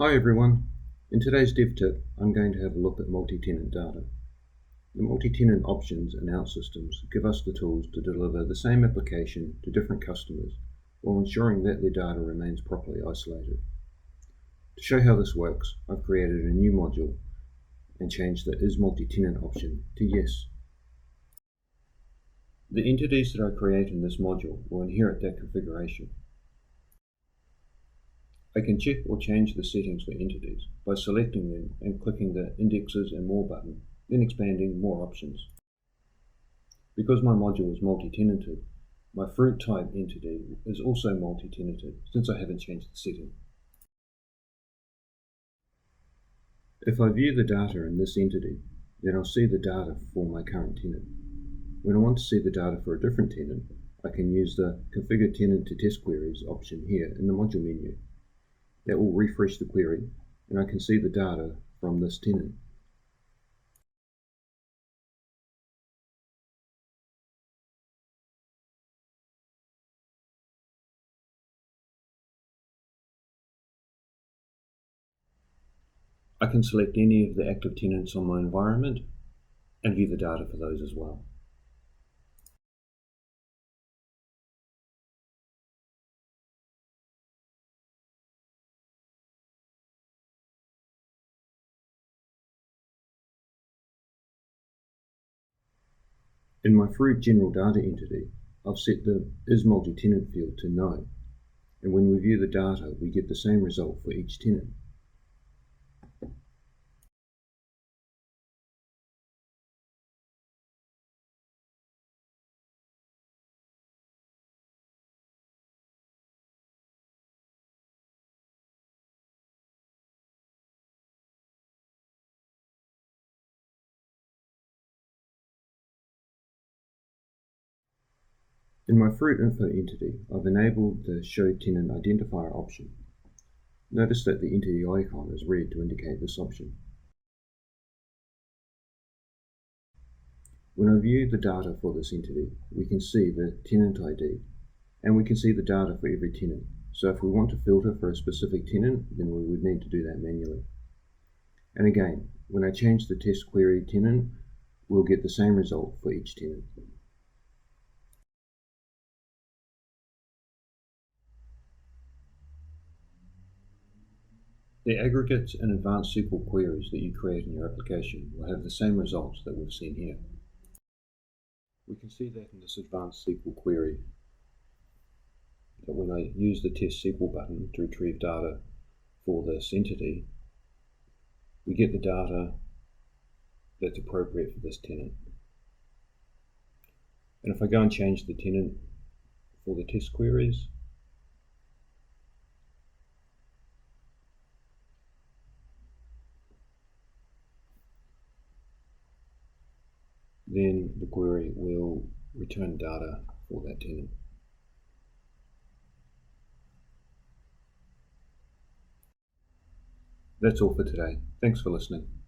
Hi everyone. In today's dev tip, I'm going to have a look at multi-tenant data. The multi-tenant options in our systems give us the tools to deliver the same application to different customers while ensuring that their data remains properly isolated. To show how this works, I've created a new module and changed the is multi-tenant option to yes. The entities that I create in this module will inherit that configuration. I can check or change the settings for entities by selecting them and clicking the Indexes and More button, then expanding More options. Because my module is multi-tenanted, my fruit type entity is also multi-tenanted since I haven't changed the setting. If I view the data in this entity, then I'll see the data for my current tenant. When I want to see the data for a different tenant, I can use the Configure Tenant to Test Queries option here in the module menu. That will refresh the query, and I can see the data from this tenant. I can select any of the active tenants on my environment and view the data for those as well. In my fruit general data entity, I've set the is multi-tenant field to no, and when we view the data, we get the same result for each tenant. In my fruit info entity, I've enabled the show tenant identifier option. Notice that the entity icon is red to indicate this option. When I view the data for this entity, we can see the tenant ID, and we can see the data for every tenant. So if we want to filter for a specific tenant, then we would need to do that manually. And again, when I change the test query tenant, we'll get the same result for each tenant. The aggregates and advanced SQL queries that you create in your application will have the same results that we've seen here. We can see that in this advanced SQL query, that when I use the test SQL button to retrieve data for this entity, we get the data that's appropriate for this tenant. And if I go and change the tenant for the test queries, then the query will return data for that tenant. That's all for today. Thanks for listening.